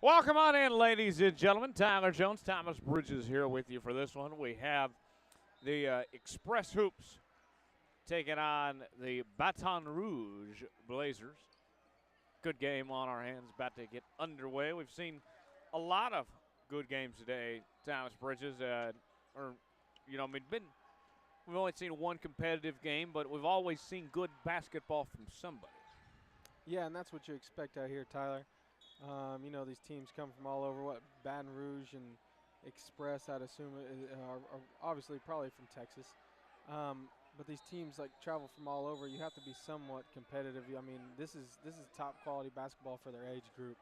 Welcome on in, ladies and gentlemen. Tyler Jones, Thomas Bridges here with you for this one. We have the Express Hoops taking on the Baton Rouge Blazers. Good game on our hands, about to get underway. We've seen a lot of good games today, Thomas Bridges. We've only seen one competitive game, but we've always seen good basketball from somebody. Yeah, and that's what you expect out here, Tyler. These teams come from all over. Baton Rouge and Express, I'd assume, are obviously probably from Texas. But these teams travel from all over. You have to be somewhat competitive. I mean, this is top quality basketball for their age group.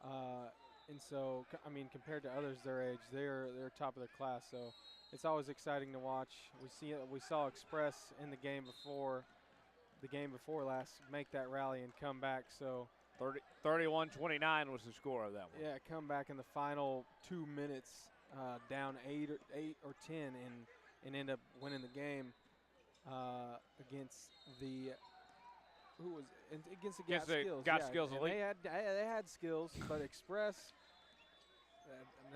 And so, I mean, compared to others their age, they're top of their class. So it's always exciting to watch. We saw Express in the game before last make that rally and come back. So 31-29 was the score of that one. yeah, come back in the final 2 minutes, down 8 or 10, and end up winning the game against the Skills. Skills Elite. They had skills, but Express,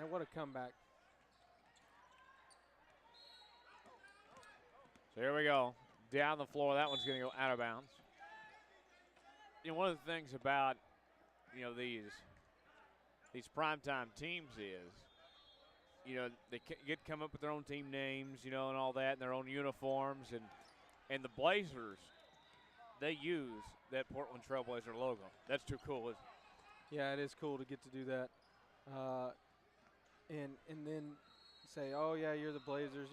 what a comeback. So here we go. Down the floor. That one's going to go out of bounds. You know, one of the things about, these primetime teams is, they come up with their own team names, and all that, and their own uniforms. And the Blazers, they use that Portland Trailblazer logo. That's too cool, isn't it? Yeah, it is cool to get to do that. And then say, oh, yeah, you're the Blazers,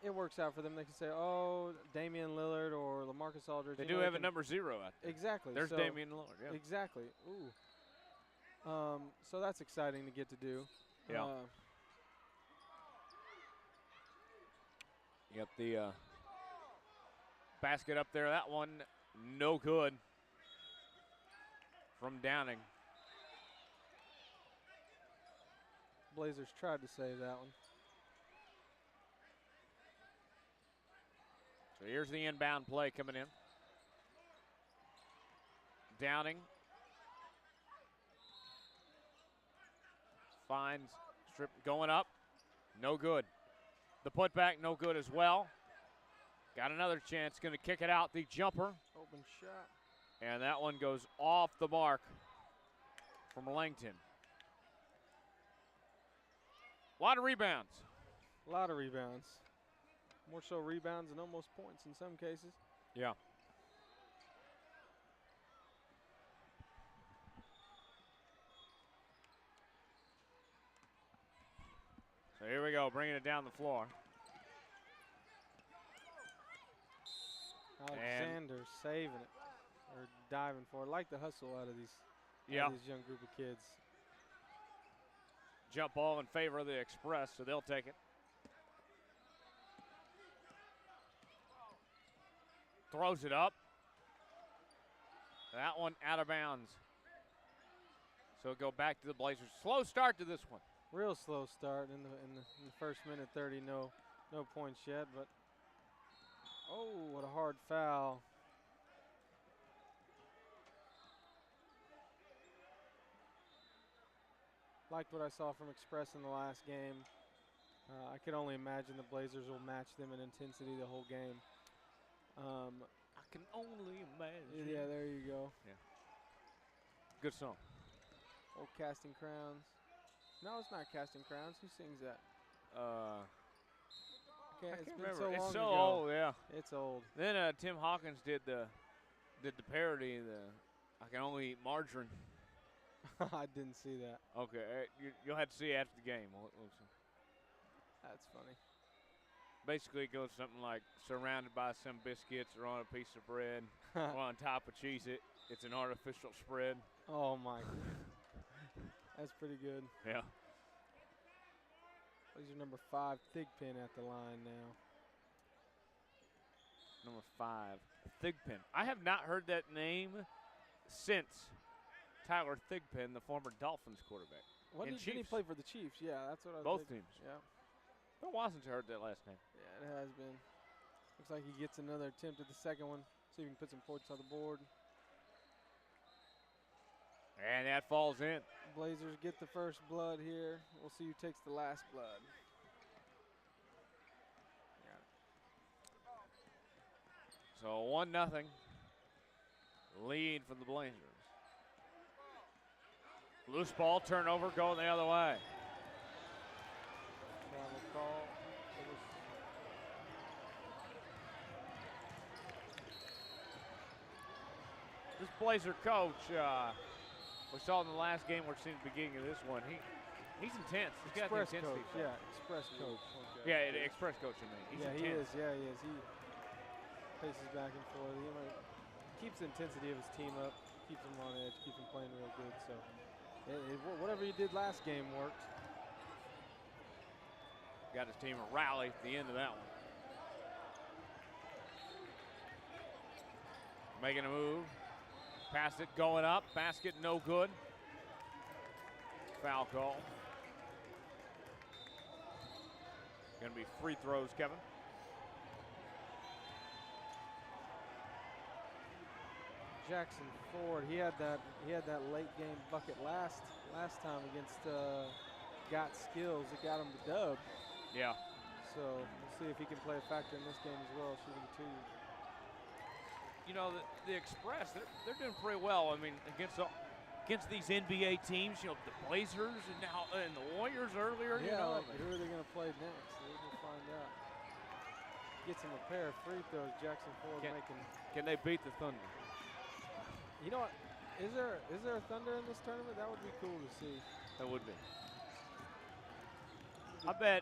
It works out for them. They can say, oh, Damian Lillard or LaMarcus Aldridge. They do have a number 0 out there. Exactly. There's Damian Lillard, yeah. Exactly. Ooh. So that's exciting to get to do. Yeah. You got the basket up there. That one, no good from Downing. Blazers tried to save that one. So here's the inbound play coming in. Downing finds strip going up. No good. The putback, no good as well. Got another chance. Going to kick it out. The jumper. Open shot. And that one goes off the mark from Langton. A lot of rebounds. A lot of rebounds. More so rebounds and almost points in some cases. Yeah. So here we go, bringing it down the floor. Alexander saving it or diving for it. Like the hustle out of these young group of kids. Jump ball in favor of the Express, so they'll take it. Throws it up. That one out of bounds. So go back to the Blazers. Slow start to this one. Real slow start in the first minute 30. No points yet, but oh, what a hard foul. Liked what I saw from Express in the last game. I could only imagine the Blazers will match them in intensity the whole game. I can only imagine. Yeah, there you go. Yeah. Good song. Old Casting Crowns. No, it's not Casting Crowns. Who sings that? I can't It's been remember. so long It's so ago. old, yeah. It's old. Then Tim Hawkins did the parody. I can only eat margarine. I didn't see that. Okay, you'll have to see after the game. That's funny. Basically, it goes something like surrounded by some biscuits or on a piece of bread or on top of Cheez-It. It's an artificial spread. Oh, my. That's pretty good. Yeah. These are number 5, Thigpen at the line now. Number 5, Thigpen. I have not heard that name since Tyler Thigpen, the former Dolphins quarterback. Didn't he play for the Chiefs? Yeah, that's what I was Both thinking. teams. Yeah. It's been a while since I heard that last name. Yeah, it has been. Looks like he gets another attempt at the second one. See if he can put some points on the board. And that falls in. Blazers get the first blood here. We'll see who takes the last blood. So 1-0 lead for the Blazers. Loose ball, turnover, going the other way. Travel call. This Blazer coach, we saw in the last game, we're seeing the beginning of this one. He's intense. He's got the Express intensity. coach, yeah, Express coach. Okay. Yeah, Express coach, I mean. He's intense. He is. He paces back and forth. He keeps the intensity of his team up, keeps them on edge, keeps them playing real good. So whatever he did last game worked. Got his team a rally at the end of that one. Making a move. Pass it, going up. Basket, no good. Foul call. Going to be free throws, Kevin. Jackson Ford, he had that late game bucket last time against Got Skills. It got him the dub. Yeah. So we'll see if he can play a factor in this game as well, shooting two. You know, the Express, they're doing pretty well. I mean, against these NBA teams, you know, the Blazers and the Warriors earlier. Yeah, you know, who are they going to play next? We'll find out. Gets him a pair of free throws. Jackson Ford making. Can they beat the Thunder? You know what? Is there a Thunder in this tournament? That would be cool to see. That would be. I bet.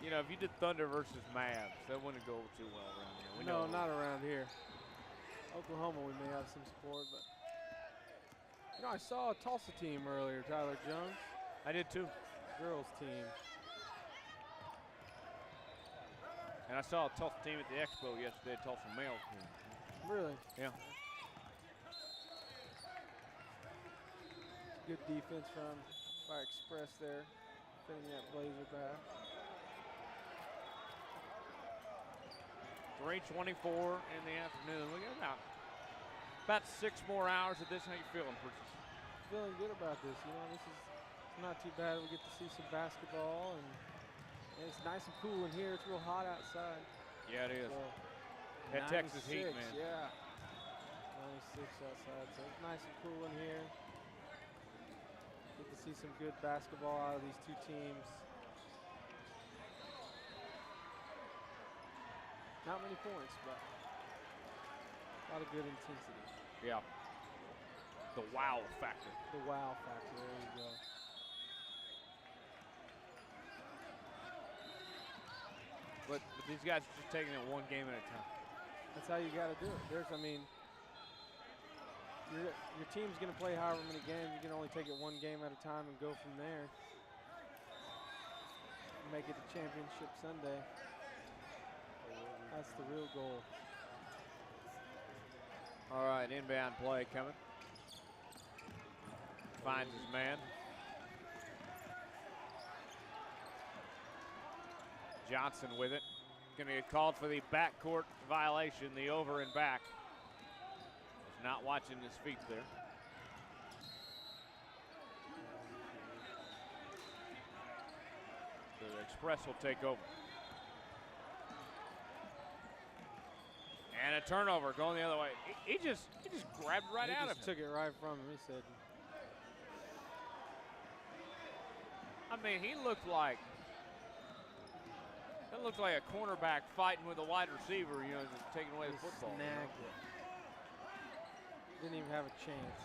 You know, if you did Thunder versus Mavs, that wouldn't go too well around here. No, not around here. Oklahoma, we may have some support, but you know, I saw a Tulsa team earlier, Tyler Jones. I did too. Girls team. And I saw a Tulsa team at the Expo yesterday, Tulsa male team. Really? Yeah. Good defense by Express there, fitting that Blazer back. 3:24 in the afternoon. We got about 6 more hours of this. How you feeling, Princess? Feeling good about this. You know, this is not too bad. We get to see some basketball, and it's nice and cool in here. It's real hot outside. Yeah, it is. So, that Texas heat, man. Yeah. 96 outside, so it's nice and cool in here. Get to see some good basketball out of these two teams. Not many points, but a lot of good intensity. Yeah. The wow factor. The wow factor, there you go. But these guys are just taking it one game at a time. That's how you got to do it. I mean, your team's going to play however many games. You can only take it one game at a time and go from there. Make it to championship Sunday. That's the real goal. All right, inbound play coming. Finds his man. Johnson with it. Going to get called for the backcourt violation, the over and back. Was not watching his feet there. So the Express will take over. And a turnover going the other way. He just grabbed right out of him. He took it right from him, he said. I mean, he looked like a cornerback fighting with a wide receiver, you know, just taking away the football. Snagged it. Didn't even have a chance.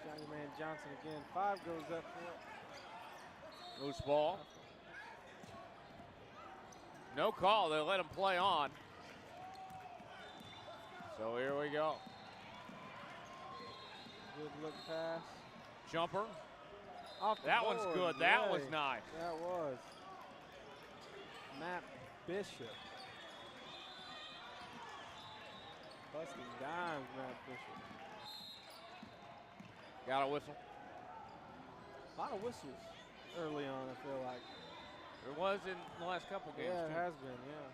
Johnny Man Johnson again. 5 goes up for it. Loose ball. No call. They let him play on. So here we go. Good look pass. Jumper. Off the that board. One's good. That was nice. That was. Matt Bishop. Busting dimes, Matt Bishop. Got a whistle. A lot of whistles early on, I feel like. There was in the last couple games. Yeah, it too. has been, yeah.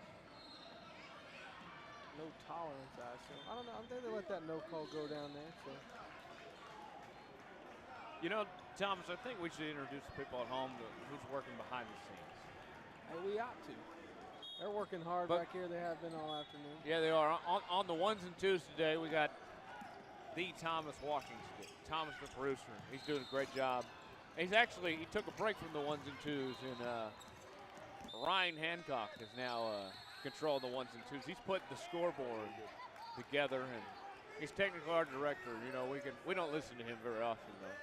No tolerance, I assume. I don't know. I think they let that no call go down there. So You know, Thomas, I think we should introduce the people at home to who's working behind the scenes. Hey, we ought to. They're working hard back here. They have been all afternoon. Yeah, they are. On the ones and twos today, we got the Thomas Washington, Thomas the producer. He's doing a great job. He took a break from the ones and twos, and Ryan Hancock is now controlling the ones and twos. He's putting the scoreboard together, and he's technical art director. You know, we don't listen to him very often though.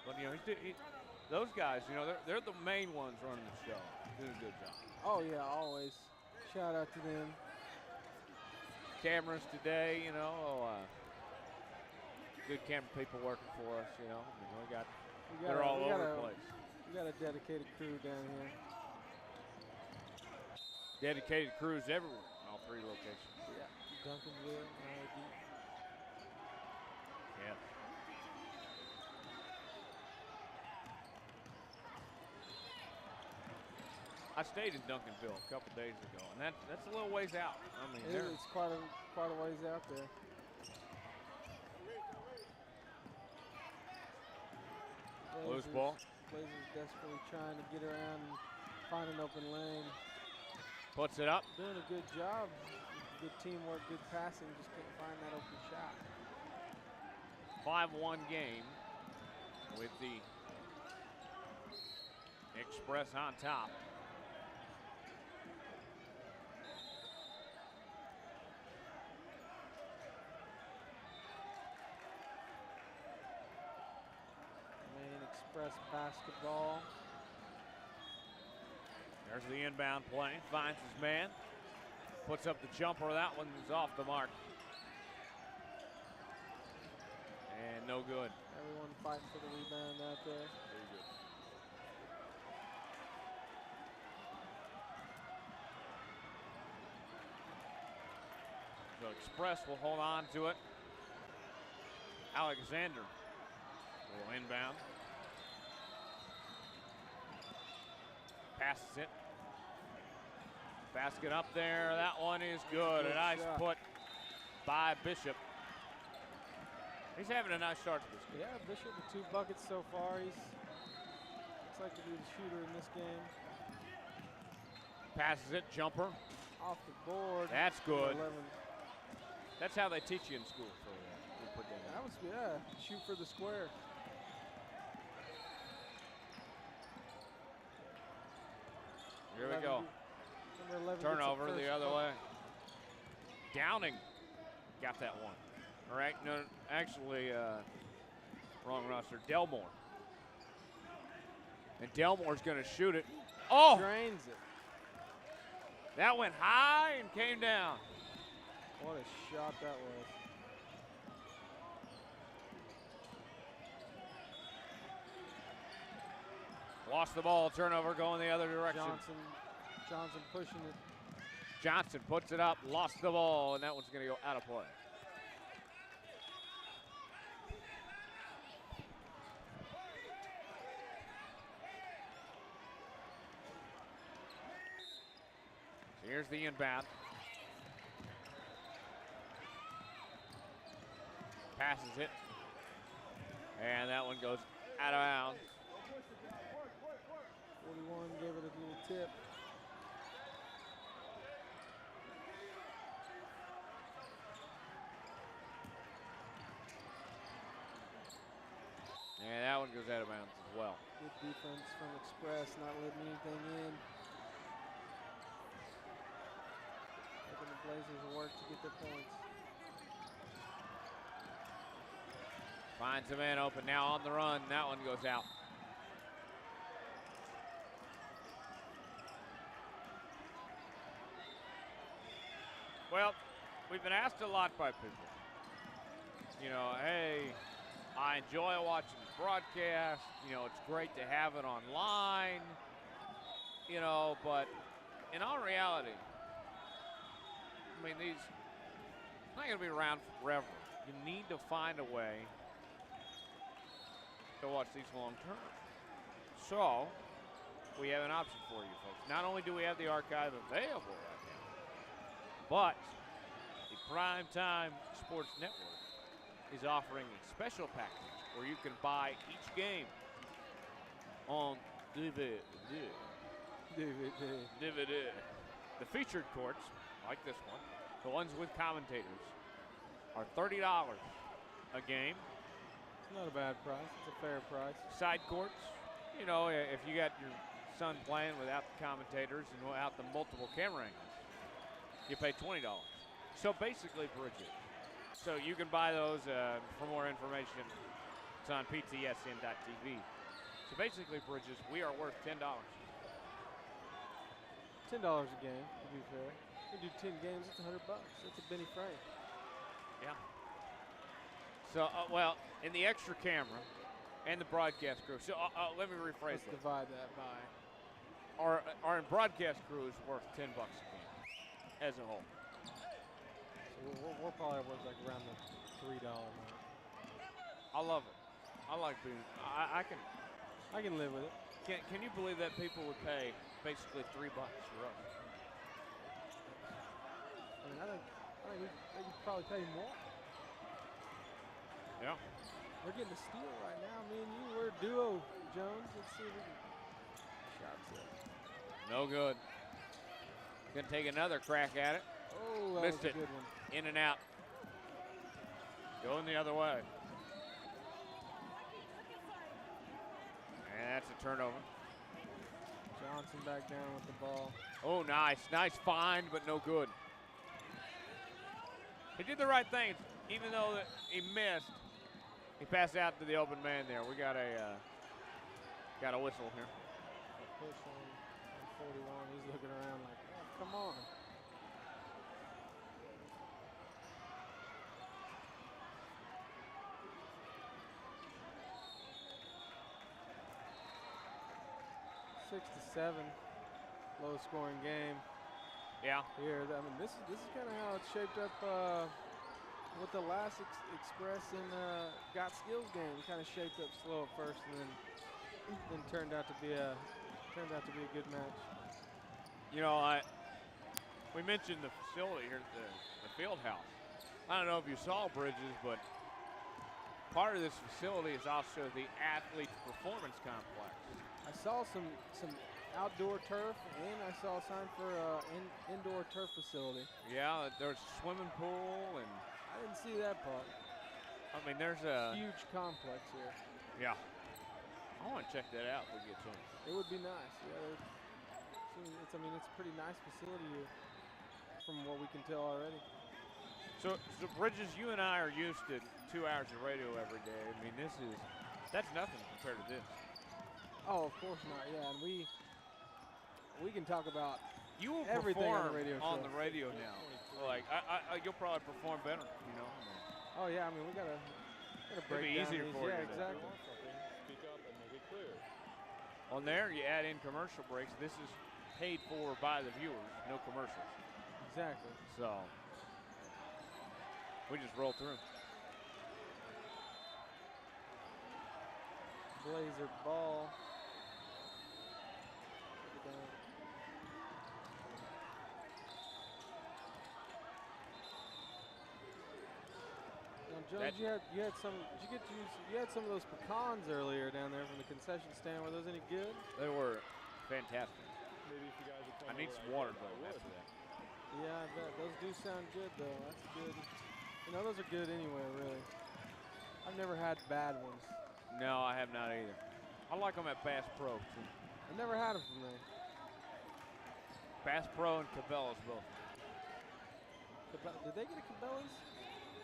But you know, those guys, you know, they're the main ones running the show. Doing a good job. Oh yeah, always. Shout out to them. Cameras today, you know, good camera people working for us. You know, I mean, they're all over the place. We got a dedicated crew down here. Dedicated crews everywhere in all 3 locations. Yeah, Duncanville, RID. Yeah. I stayed in Duncanville a couple days ago, and that's a little ways out. I mean, it's quite a ways out there. Loose ball. Blazers desperately trying to get around and find an open lane. Puts it up. Doing a good job. Good teamwork, good passing. Just couldn't find that open shot. 5-1 game with the Express on top. Express basketball. There's the inbound play. Finds his man. Puts up the jumper. That one is off the mark. And no good. Everyone fighting for the rebound out there. Very good. So Express will hold on to it. Alexander will inbound. Passes it. Basket up there. That one is good. A nice put by Bishop. He's having a nice start to this game. Yeah, Bishop with 2 buckets so far. Looks like to be the shooter in this game. Passes it. Jumper. Off the board. That's good. 11. That's how they teach you in school. So we put that in. That was, yeah, shoot for the square. Here we go. Turnover the other way. Downing got that one. All right, no, actually, wrong roster. Delmore. And Delmore's going to shoot it. Oh! Drains it. That went high and came down. What a shot that was. Lost the ball. Turnover going the other direction. Johnson pushing it. Johnson puts it up. Lost the ball, and that one's going to go out of play. So here's the inbound. Passes it. And that one goes out of bounds. 41 gave it a little tip. And that one goes out of bounds as well. Good defense from Express, not letting anything in. Making the Blazers work to get their points. Finds a man open now on the run. That one goes out. Well, we've been asked a lot by people. You know, hey, I enjoy watching the broadcast. You know, it's great to have it online. You know, but in all reality, I mean, it's not going to be around forever. You need to find a way to watch these long term. So, we have an option for you folks. Not only do we have the archive available right now, but the PrimeTime Sports Network is offering a special package where you can buy each game on DVD. The featured courts, like this one, the ones with commentators, are $30 a game. It's not a bad price. It's a fair price. Side courts, you know, if you got your son playing without the commentators and without the multiple camera angles, you pay $20. So basically bridges. So you can buy those. For more information, it's on ptsn.tv. So basically bridges, we are worth $10. $10 a game, to be fair. You do 10 games, it's $100. That's a Benny Frank. Yeah. So, well, in the extra camera and the broadcast crew. So let me rephrase Let's this. divide that by. Our broadcast crew is worth $10 a game as a whole. So we're probably worth like around the $3 mark. I love it. I like being. I can live with it. Can you believe that people would pay basically $3 for us? I mean, I think they could probably pay more. Yeah. We're getting a steal right now. Me and you, we're a duo, Jones. Let's see if we can. Shots up. No good. Gonna take another crack at it. Oh, that Missed was it. a good one. In and out. Going the other way. And that's a turnover. Johnson back down with the ball. Oh, nice. Nice find, but no good. He did the right thing. Even though that he missed, he passed out to the open man there. We got a whistle here. Push on 41. He's looking around like, oh, come on. Six to 7, low scoring game. Yeah. Here, I mean, this is kind of how it's shaped up with the last Express and Got Skills game. Kind of shaped up slow at first, and then turned out to be a good match. You know, we mentioned the facility here at the field house. I don't know if you saw Bridges, but part of this facility is also the Athletes Performance Complex. I saw some outdoor turf, and I saw a sign for indoor turf facility. Yeah, there's a swimming pool, and I didn't see that part. I mean, there's a huge complex here. Yeah, I want to check that out if we get a chance. It would be nice. Yeah, it's a pretty nice facility here, from what we can tell already. So Bridges, you and I are used to 2 hours of radio every day. I mean, that's nothing compared to this. Oh, of course not. Yeah, and we can talk about you will everything perform on the radio show. On the radio now. Like you'll probably perform better. You know. Oh yeah, I mean we gotta break It'll be down easier these. for yeah, you. exactly. Speak up and make it clear. On there, you add in commercial breaks. This is paid for by the viewers, no commercials. Exactly. So we just roll through. Blazer ball. Now, Jones, you had some of those pecans earlier down there from the concession stand. Were those any good? They were fantastic. Maybe if you guys would I need some water though after that. Yeah, I bet. Those do sound good though. That's good. You know, those are good anyway, really. I've never had bad ones. No, I have not either. I like them at Bass Pro too. I've never had them from there. Bass Pro and Cabela's both. Did they get a Cabela's?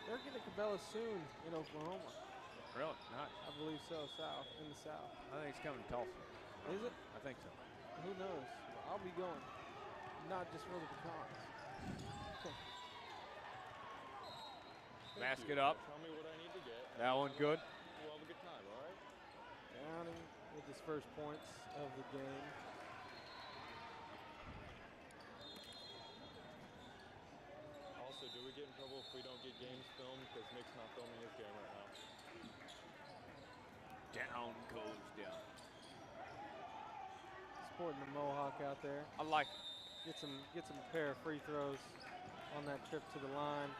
They're getting a Cabela's soon in Oklahoma. Really? Nice. I believe so. In the South. I think it's coming to Tulsa. Is it? I think so. Who knows? I'll be going. Not just for the pecans. Basket up. Tell me what I need to get. That one good. We'll have a good time, all right? Downing with his first points of the game. Also, do we get in trouble if we don't get games filmed? Because Nick's not filming his game right now. Down goes down. Sporting the Mohawk out there. I like it. Get some pair of free throws on that trip to the line.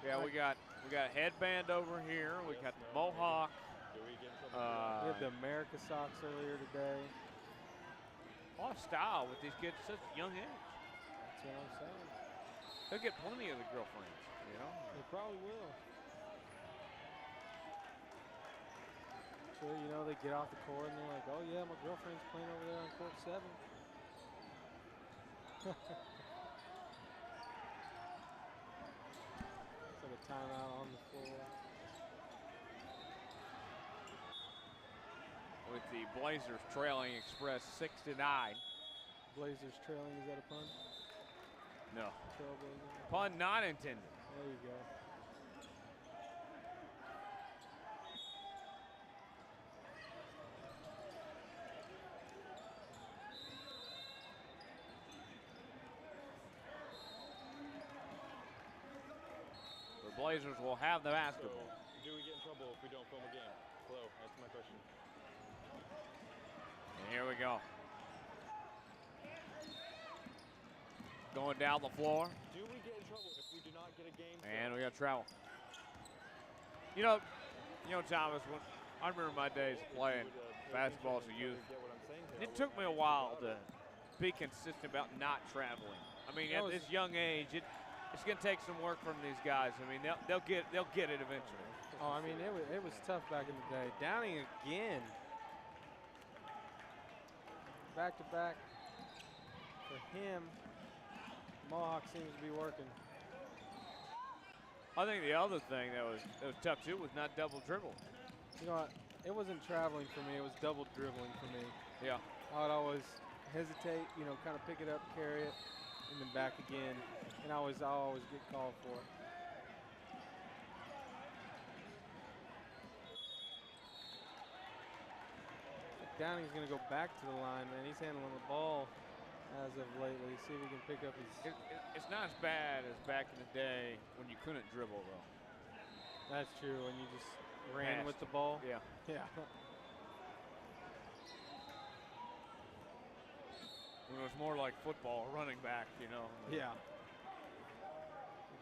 Yeah, we got a headband over here. We got the Mohawk. Do we get in trouble? We had the America Sox earlier today. A lot of style with these kids at such a young age. That's what I'm saying. They'll get plenty of the girlfriends, you know? They probably will. Sure, you know, they get off the court and they're like, oh yeah, my girlfriend's playing over there on court 7. It's like a timeout on the floor. With the Blazers trailing Express 6-9. Blazers trailing, is that a pun? No. Trailblazers. Pun not intended. There you go. The Blazers will have the basketball. So, do we get in trouble if we don't film a game? Hello, answer my question. And here we go. Going down the floor. Do we get in trouble if we do not get a game? And we got travel. You know, Thomas, when I remember my days playing basketball as a youth. It took me a while to be consistent about not traveling. I mean, at this young age, it's going to take some work from these guys. I mean, they'll get it eventually. Oh, I mean, it was tough back in the day. Downing again. Back to back for him. Mohawk seems to be working. I think the other thing that was tough too was not double dribble. You know what? It wasn't traveling for me. It was double dribbling for me. Yeah. I would always hesitate, you know, kind of pick it up, carry it, and then back again. And I always get called for it. Downing's going to go back to the line, man. He's handling the ball as of lately. See if he can pick up his... It's not as bad as back in the day when you couldn't dribble, though. That's true, when you just ran with the ball. Yeah. Yeah. When it was more like football, running back, you know. Yeah.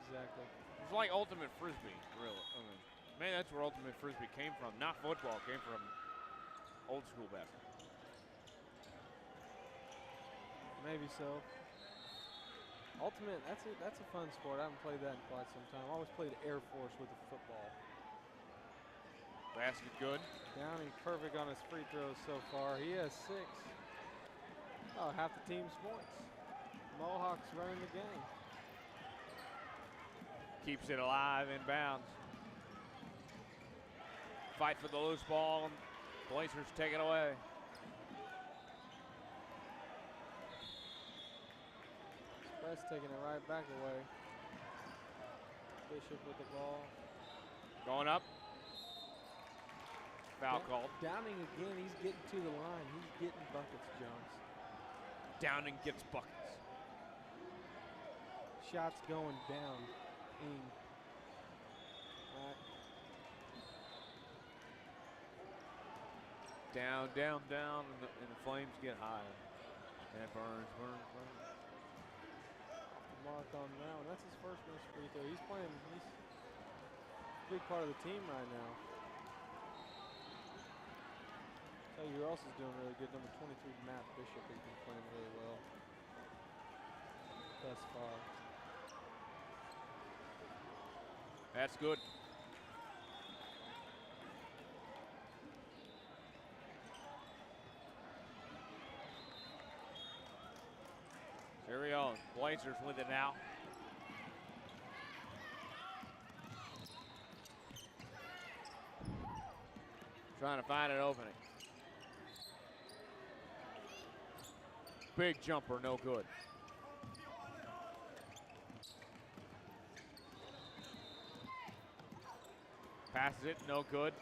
Exactly. It's like ultimate frisbee, really. I mean, maybe that's where ultimate frisbee came from. Not football, it came from old school basketball. Maybe so. Ultimate, that's a fun sport. I haven't played that in quite some time. I always played Air Force with the football. Basket good. Downing perfect on his free throws so far. He has 6. Oh, half the team's points. Mohawks running the game. Keeps it alive inbounds. Fight for the loose ball. Blazers take it away. Express taking it right back away. Bishop with the ball. Going up. Foul called. Downing again, he's getting to the line. He's getting buckets, Jones. Downing gets buckets. Shots going down. Down, down, down, and the flames get higher. And it burns, burns, burns. Mark on that one. That's his first miss free throw. He's playing, he's a big part of the team right now. Tell you who else is doing really good. Number 23, Matt Bishop, has been playing really well thus far. That's good. Here we go. Blazers with it now. Trying to find an opening. Big jumper, no good. Passes it, no good.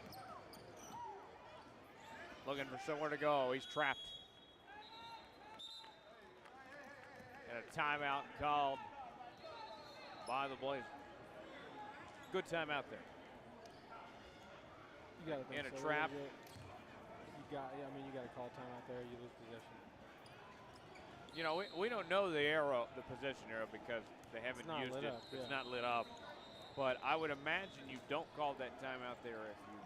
Looking for somewhere to go. He's trapped. And a timeout called by the Blazers. Good timeout there. You gotta think In a so. trap. You got to call timeout there. You lose possession. You know, we don't know the arrow, the possession arrow, because they haven't used it. It's not lit up. But I would imagine you don't call that timeout there if you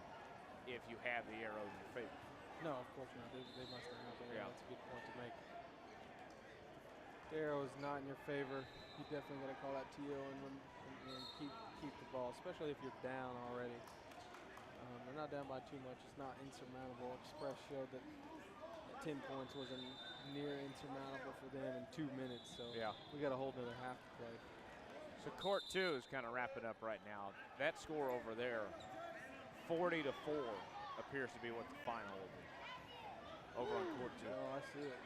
if you have the arrow in your favor. No, of course not. They must not have that. Yeah. That's a good point to make. The arrow is not in your favor. You definitely got to call that TO and keep the ball, especially if you're down already. They're not down by too much. It's not insurmountable. Express showed that 10 points wasn't near insurmountable for them in 2 minutes. So Yeah. we got a whole another half to play. So court 2 is kind of wrapping up right now. That score over there, 40-4, appears to be what the final will be. Over on court 2. Oh, I see it.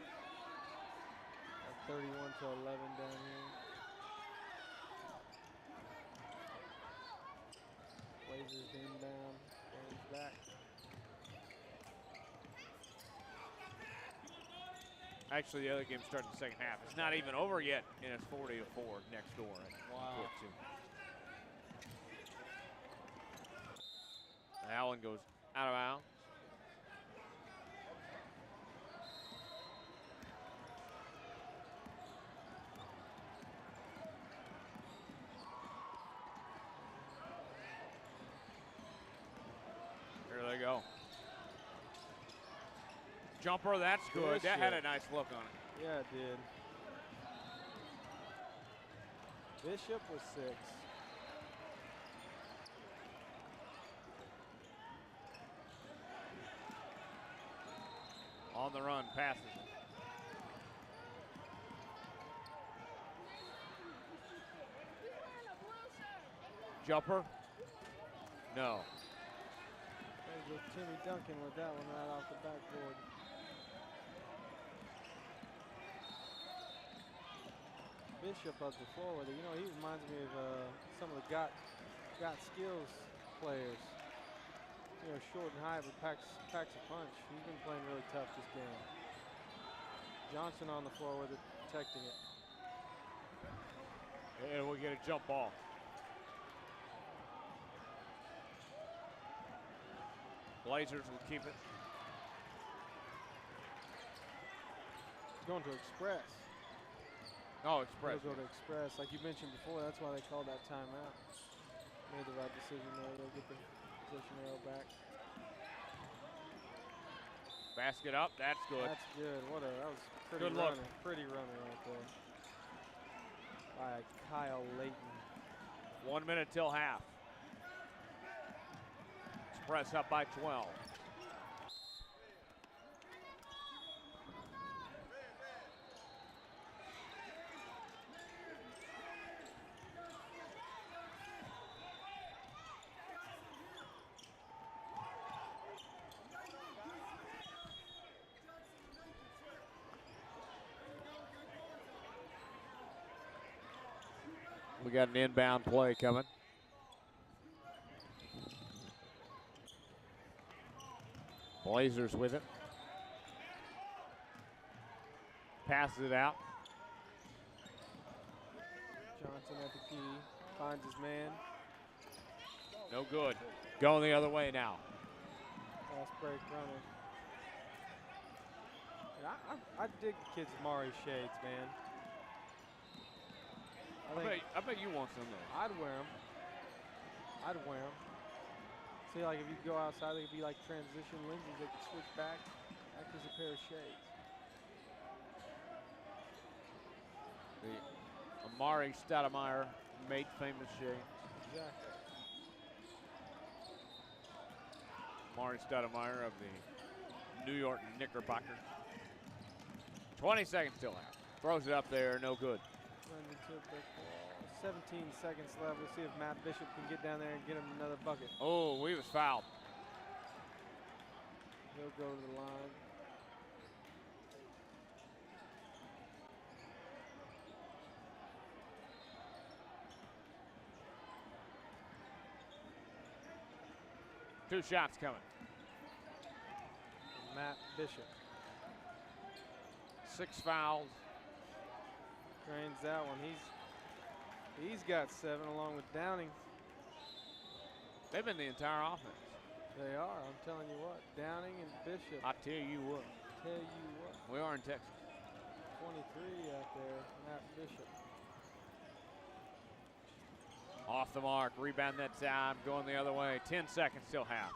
31-11 down here. Blazers inbound, goes back. Actually, the other game started the second half. It's not even over yet, and it's 40-4 next door at court 2. Allen goes out of bounds. Here they go. Jumper, that's good. That had a nice look on it. Yeah, it did. Bishop was 6. On the run, passes it. Jumper? No. There's with Timmy Duncan with that one right off the backboard. Bishop up the floor with it. You know, he reminds me of some of the got skills players. You know, short and high, but packs a punch. He's been playing really tough this game. Johnson on the floor with it, protecting it. And we get a jump ball. Blazers will keep it. It's going to Express. Oh, Express. They'll go to Express. Like you mentioned before, that's why they called that timeout. Made the right decision there. They'll get the position arrow back. Basket up, that's good. That's good. That was pretty Good look. Pretty runner right there. By Kyle Layton. 1 minute till half. Express up by 12. We got an inbound play coming. Blazers with it. Passes it out. Johnson at the key. Finds his man. No good. Going the other way now. Fast break runner. And I dig the kid's Mari shades, man. I bet you want some of those. I'd wear them. I'd wear them. See, like if you go outside, they could be like transition lenses. They could switch back, act as a pair of shades. The Amari Stoudemire made famous shades. Exactly. Amari Stoudemire of the New York Knickerbockers. 20 seconds till half. Throws it up there, no good. 17 seconds left. We'll see if Matt Bishop can get down there and get him another bucket. Oh, we was fouled. He'll go to the line. Two shots coming. Matt Bishop. 6 fouls. Drains that one. He's got 7 along with Downing. They've been the entire offense. They are. I'm telling you what. Downing and Bishop. I tell you what. Tell you what. We are in Texas. 23 out there. Matt Bishop. Off the mark. Rebound that time. Going the other way. 10 seconds till half.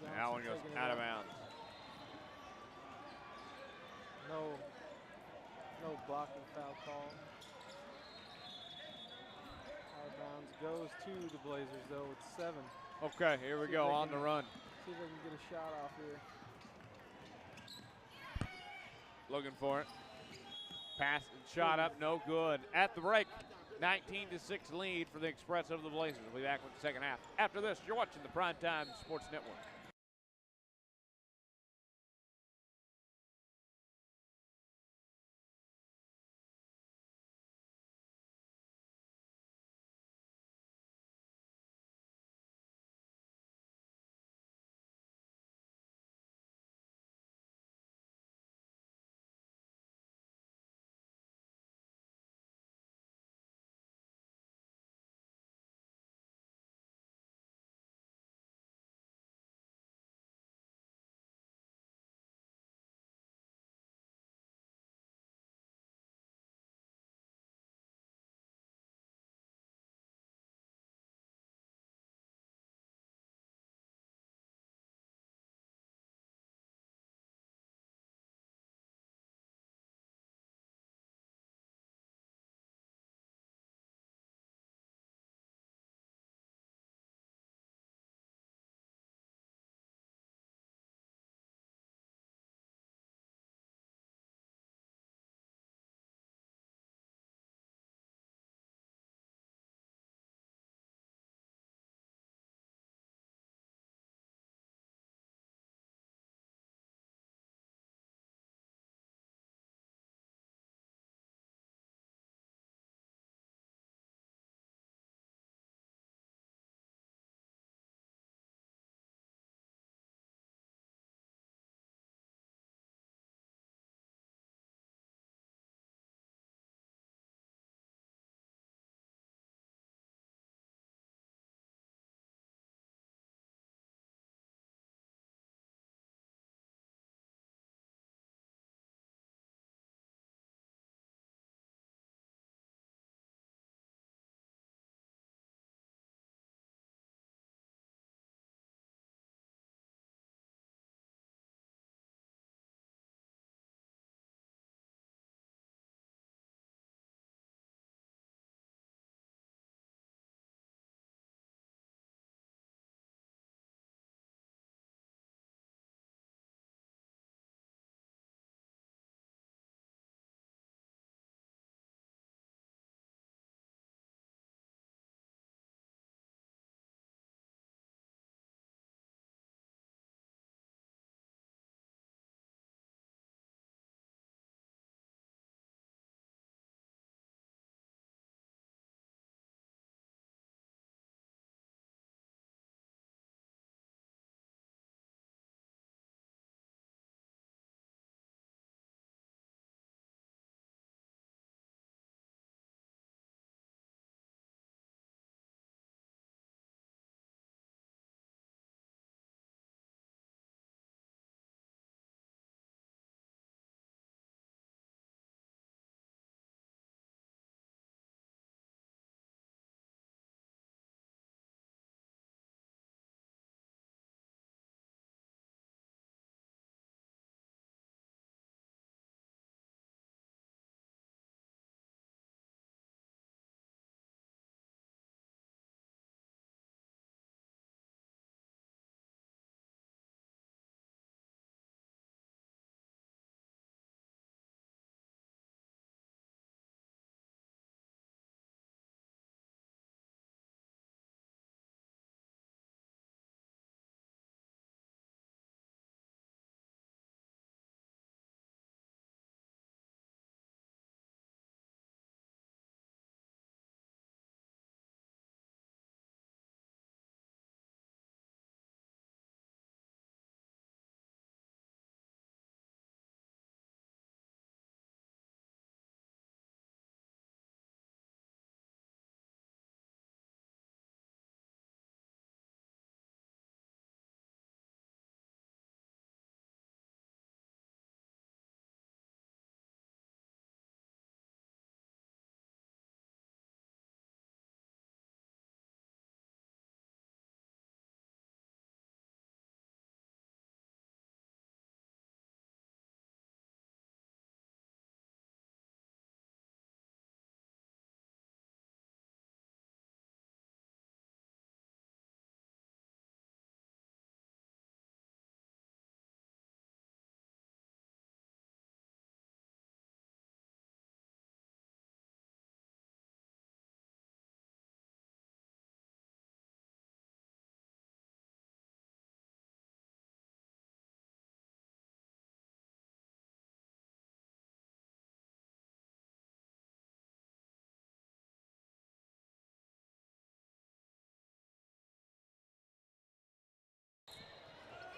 That one goes taking it out of up. bounds. No blocking foul call. Out of bounds goes to the Blazers though with 7. Okay, here we See if go they on can- the run. See if they can get a shot off here. Looking for it. Pass and shot up, no good. At the break, 19-6 lead for the Express over the Blazers. We'll be back with the second half. After this, you're watching the Primetime Sports Network.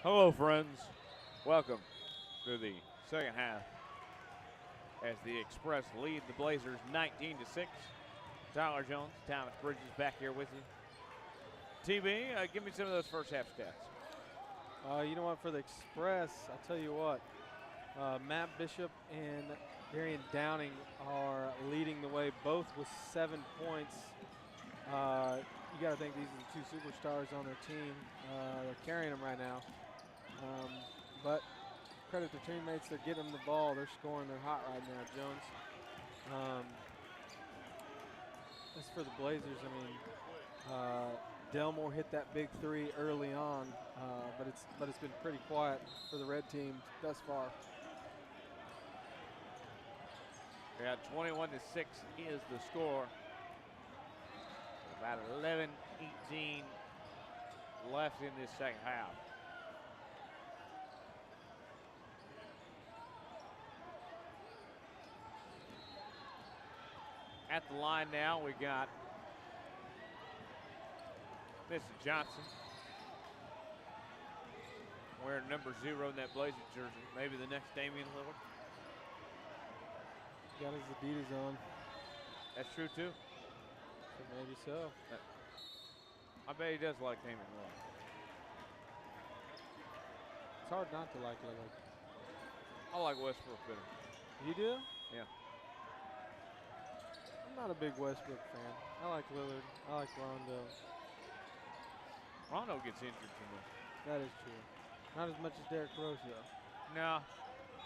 Hello, friends. Welcome to the second half as the Express lead the Blazers 19-6. Tyler Jones, Thomas Bridges back here with you. TB, give me some of those first half stats. You know what, for the Express, I'll tell you what, Matt Bishop and Darian Downing are leading the way, both with 7 points. You got to think these are the two superstars on their team. They're carrying them right now. But credit their teammates, they're getting them the ball. They're scoring. They're hot right now, Jones. As for the Blazers, I mean, Delmore hit that big three early on, but it's been pretty quiet for the red team thus far. Yeah, 21-6 is the score. About 11-18 left in this second half. At the line now, we got Mr. Johnson wearing number 0 in that Blazer jersey. Maybe the next Damian Lillard. Got his Adidas on. That's true too. So maybe so. I bet he does like Damian Lillard. It's hard not to like Lillard. I like Westbrook better. You do? Yeah. I'm not a big Westbrook fan. I like Lillard. I like Rondo. Rondo gets injured too much. That is true. Not as much as Derrick Rose, though. No,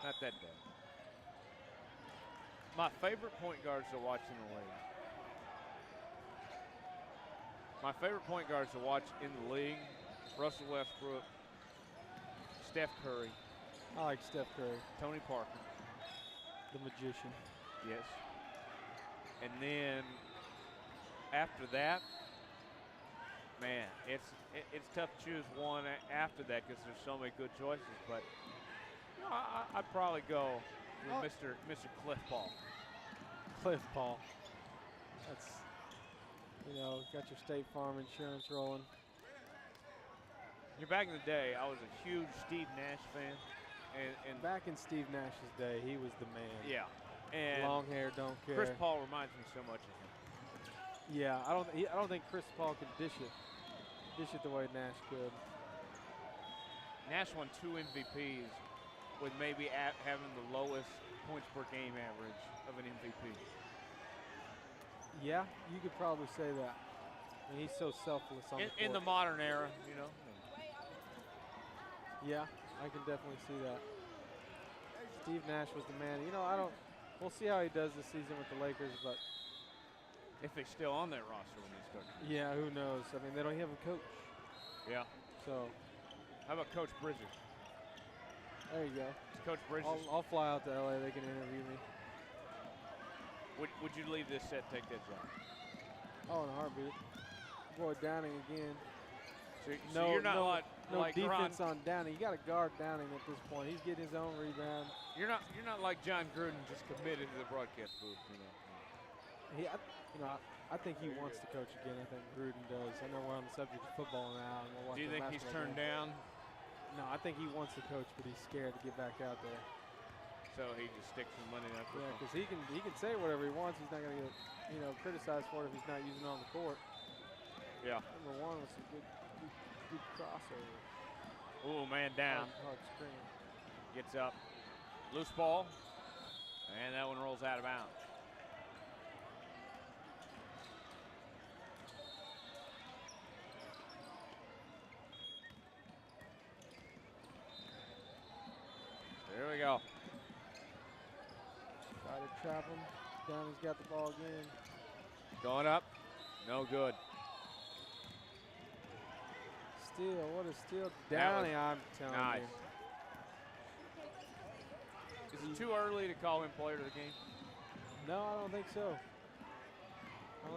not that bad. My favorite point guards to watch in the league. My favorite point guards to watch in the league, Russell Westbrook, Steph Curry. I like Steph Curry. Tony Parker. The magician. Yes. And then after that, man, it's tough to choose one after that because there's so many good choices. But you know, I'd probably go with Mr. Cliff Paul. Cliff Paul. That's, you know, got your State Farm insurance rolling. Back in the day, I was a huge Steve Nash fan. And back in Steve Nash's day, he was the man. Yeah. And long hair, don't care. Chris Paul reminds me so much of him. Yeah, I don't think Chris Paul could dish it the way Nash could. Nash won 2 MVPs with maybe having the lowest points per game average of an MVP. Yeah, you could probably say that. I mean, he's so selfless on the court. In the modern era, you know. Yeah, I can definitely see that. Steve Nash was the man. You know, we'll see how he does this season with the Lakers, but if he's still on that roster when they start. Yeah, who knows? I mean, they don't have a coach. Yeah. So. How about Coach Bridges? There you go. Coach Bridges. I'll fly out to LA. They can interview me. Would you leave this set, take that job? Oh, in a heartbeat. Boy, Downing again. So you're not like defense on Downing. You got to guard Downing at this point. He's getting his own rebound. You're not like John Gruden, just committed to the broadcast booth. You know. I think he wants to coach again. I think Gruden does. I know we're on the subject of football now. Do you think he's turned down? No, I think he wants to coach, but he's scared to get back out there. So he just sticks some money up. Yeah, because he can say whatever he wants. He's not going to get criticized for it if he's not using it on the court. Yeah. Number 1 was some good crossover. Ooh, man down. Hard screen. Gets up. Loose ball. And that one rolls out of bounds. There we go. Try to trap him. Downey's got the ball again. Going up. No good. Steal. What a steal. Downey, I'm telling you. Is it too early to call him player of the game? No, I don't think so. I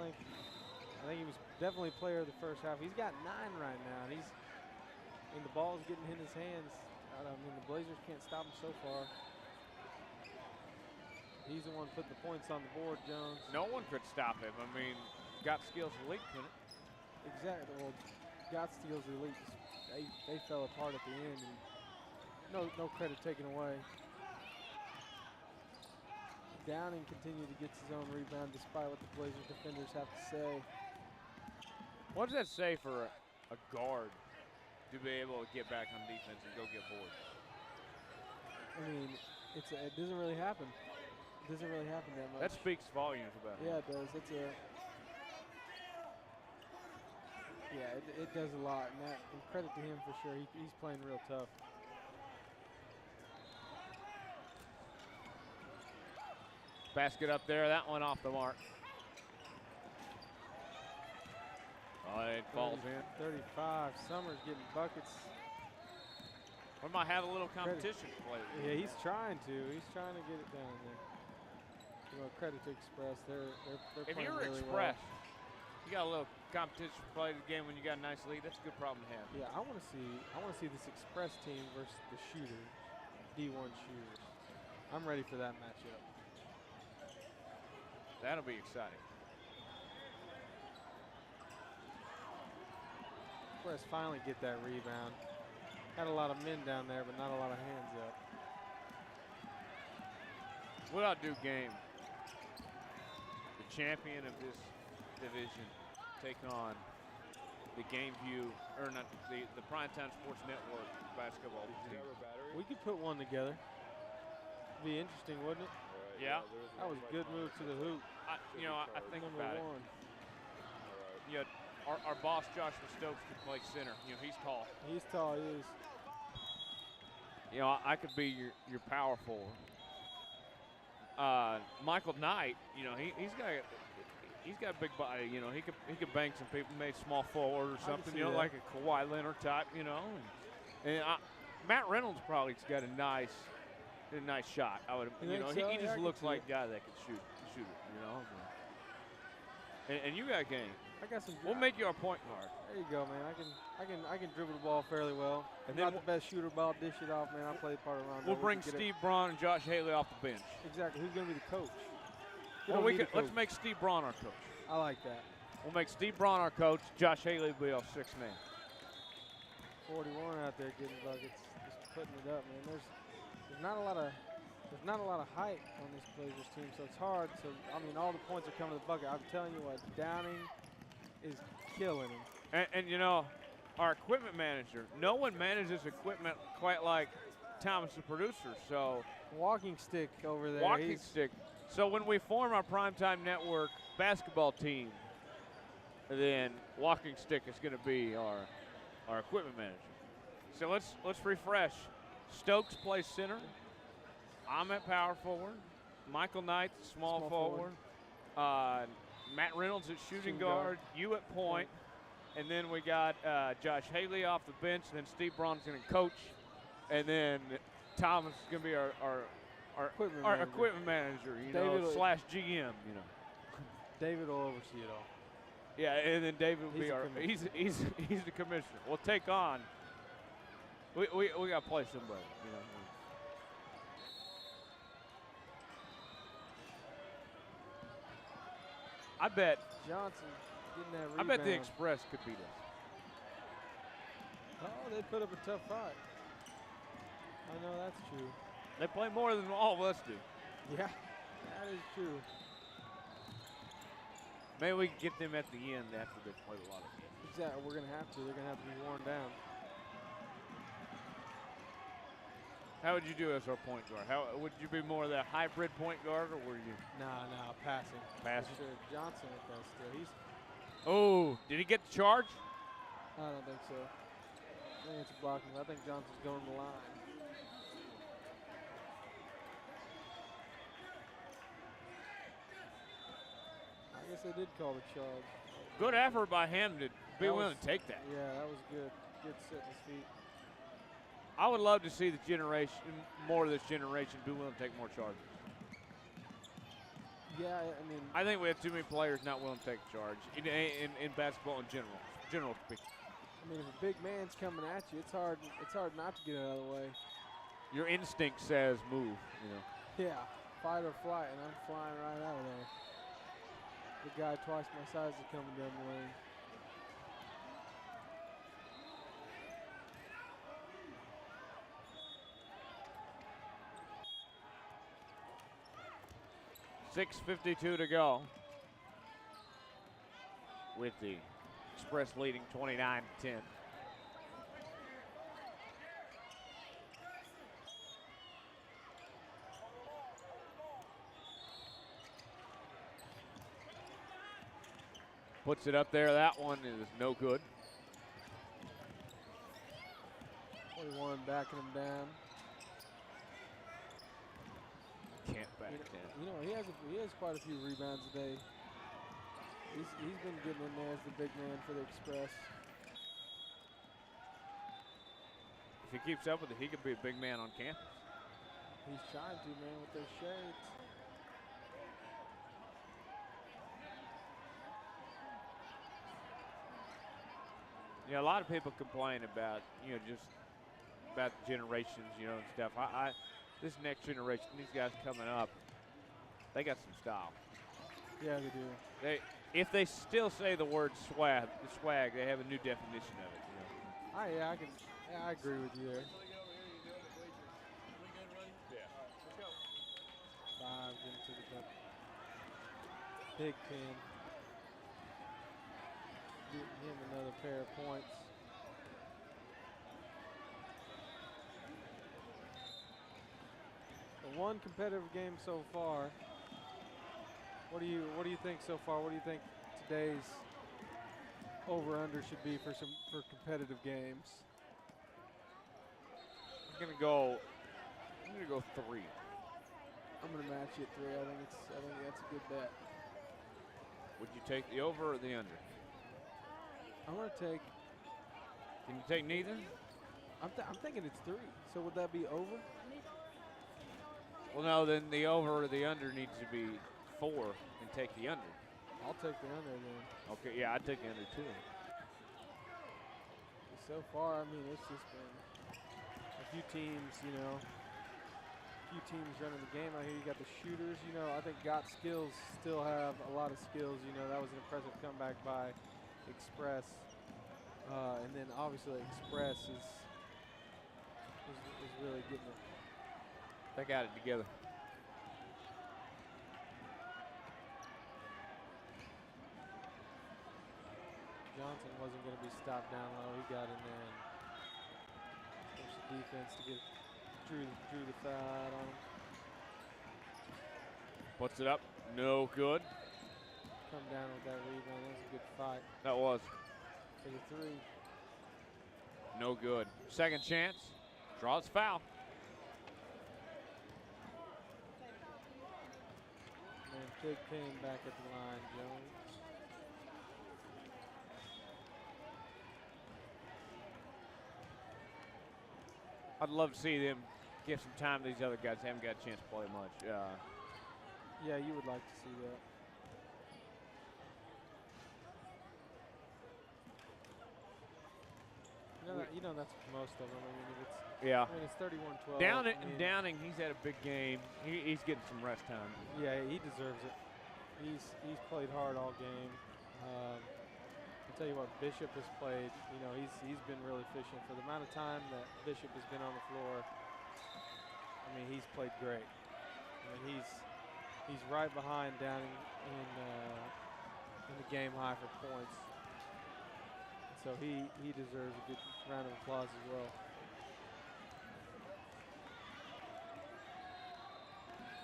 think he was definitely player of the first half. He's got 9 right now, and the ball's getting in his hands. I mean, the Blazers can't stop him so far. He's the one putting the points on the board, Jones. No one could stop him. I mean, got skills elite, couldn't it? Exactly. Well, got steals, the Elite, they fell apart at the end, and no credit taken away. Downing continued to get his own rebound despite what the Blazers defenders have to say. What does that say for a guard to be able to get back on defense and go get boards? I mean, it doesn't really happen. It doesn't really happen that much. That speaks volumes about him. Yeah, it does. It does a lot, and credit to him for sure. He's playing real tough. Basket up there, that one off the mark. Oh, it falls in. 35. Summers getting buckets. We might have a little competition play. Yeah, he's trying to. He's trying to get it down there. Well, credit to Express. They're if playing you're really Express, well. you got a little competition play the game when you got a nice lead. That's a good problem to have. Yeah, I want to see this Express team versus the shooters, D1 shooters. I'm ready for that matchup. That'll be exciting. Express finally get that rebound. Had a lot of men down there, but not a lot of hands up. What I'll do game. The champion of this division take on the GameView, or not the PrimeTime Sports Network basketball Did you team. have a battery? We could put one together. Be interesting, wouldn't it? Right, Yeah. That was a good move to the hoop. I think Number about it. one. Alright. You know, our boss Joshua Stokes can play center. You know, he's tall. He's tall, he is. You know, I could be your power forward. Michael Knight, you know, he's got a big body. You know, he could bang some people, made small forward or can something. see You know, that. like a Kawhi Leonard type. You know, and Matt Reynolds probably's got a nice shot. I would, You you think know, so? he Yeah, I just can looks see like it. a guy that could shoot it. You know, and you got game. I got some. We'll make you our point guard. There you go, man. I can dribble the ball fairly well. And I'm then not the best shooter, but I'll dish it off, man. I'll play the part around. We'll bring Steve Braun and Josh Haley off the bench. Exactly. Who's gonna be the coach? Well, let's make Steve Braun our coach. I like that. We'll make Steve Braun our coach. Josh Haley will be our sixth man. 41 out there getting buckets, just putting it up, man. There's not a lot of height on this Blazers team, so it's hard. So I mean, all the points are coming to the bucket. I'm telling you what, Downing is killing him. And you know, our equipment manager, no one manages equipment quite like Thomas the producer. So Walking stick over there. walking stick. So when we form our PrimeTime Network basketball team, then walking stick is going to be our equipment manager. So let's refresh. Stokes plays center. I'm at power forward. Michael Knight, small forward. Matt Reynolds at shooting guard. You at point. And then we got Josh Haley off the bench. And then Steve Braun's going to coach. And then Thomas is going to be our equipment manager, you know, slash GM, you know. David will oversee it all. Yeah, and then David will be He's a our commissioner. he's the commissioner. We'll take on. We got to play somebody, you know. I bet Johnson getting that I rebound. bet the Express could beat us. Oh, they put up a tough fight. I know that's true. They play more than all of us do. Yeah, that is true. Maybe we can get them at the end after they've played a lot of games. Exactly. We're gonna have to. They're gonna have to be worn down. How would you do as our point guard? How would you be more of that hybrid point guard, or were you Nah, passing. passing? For sure. Johnson with that still. He's. Oh, did he get the charge? I don't think so. I think it's blocking. I think Johnson's going to the line. I guess they did call the charge. Good effort by him to be That willing was- to take that. Yeah, that was good. Good setting his feet. I would love to see the generation, more of this generation, be willing to take more charges. Yeah, I mean, I think we have too many players not willing to take a charge in basketball in general speaking. if a big man's coming at you, it's hard not to get out of the way. Your instinct says move, you know. Yeah, fight or flight, and I'm flying right out of there. The guy twice my size is coming down the lane. 6:52 to go. With the Express leading 29-10. Puts it up there. That one is no good. 21 backing him down. Can't back down. You know, he has quite a few rebounds today. He's been getting in there as the big man for the Express. If he keeps up with it, he could be a big man on campus. He's trying to, man, with those shades. Yeah, a lot of people complain about, just about generations, and stuff. This next generation, these guys coming up, they got some style. Yeah, they do. If they still say the word swag, they have a new definition of it. I agree with you there. Dives into the big pin. Getting him another pair of points. The one competitive game so far. What do you think so far? What do you think today's over/under should be for competitive games? I'm gonna go 3. I'm gonna match you at 3. I think that's a good bet. Would you take the over or the under? I'm gonna take. Can you take neither? I'm thinking it's 3. So would that be over? Well, no. Then the over or the under needs to be 4 and take the under. I'll take the under then. Okay, yeah, I'd take the under too. So far, I mean, it's just been a few teams, running the game out here. You got the shooters, I think Got Skills still have a lot of skills. That was an impressive comeback by Express. And then obviously Express is really getting it. They got it together. Johnson wasn't going to be stopped down low. He got in there and forced the defense to get drew the foul out on him. Puts it up. No good. Come down with that rebound. That was a good fight. That was. For the 3. No good. Second chance. Draws foul. And big pain back at the line, Jones. I'd love to see them give some time to these other guys. They haven't got a chance to play much. Yeah, you would like to see that. That's most of them. It's 31-12. Downing, he's had a big game. He's getting some rest time. Yeah, he deserves it. He's played hard all game. I'll tell you what, Bishop has played. He's been really efficient for the amount of time that Bishop has been on the floor. I mean, he's played great. I mean, he's right behind Downing in the game high for points. So he deserves a good round of applause as well.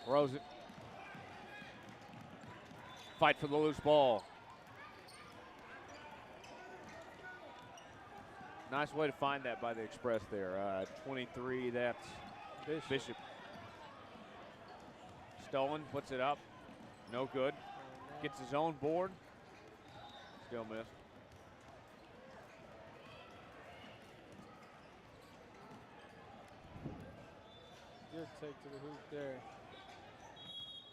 Throws it. Fight for the loose ball. Nice way to find that by the Express there. 23, that's Bishop. Stolen, puts it up. No good. Gets his own board. Still missed. Good take to the hoop there.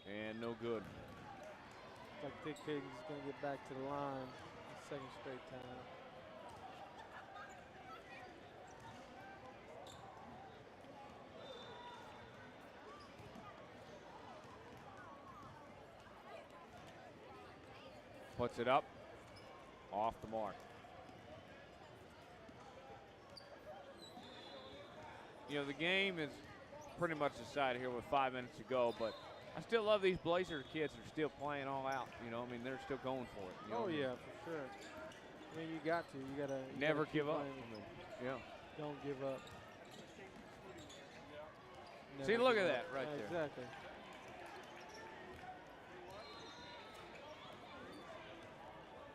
And no good. Looks like Dick Higgins is going to get back to the line. Second straight time. Puts it up. Off the mark. The game is pretty much decided here with 5 minutes to go, but I still love these Blazer kids that are still playing all out. You know, I mean, they're still going for it. You know Oh what I mean? yeah, for sure. I mean, you got to. You gotta Never keep give up. playing. I mean, yeah. Don't give up. See, Never look give at up. that right Yeah, there. Exactly.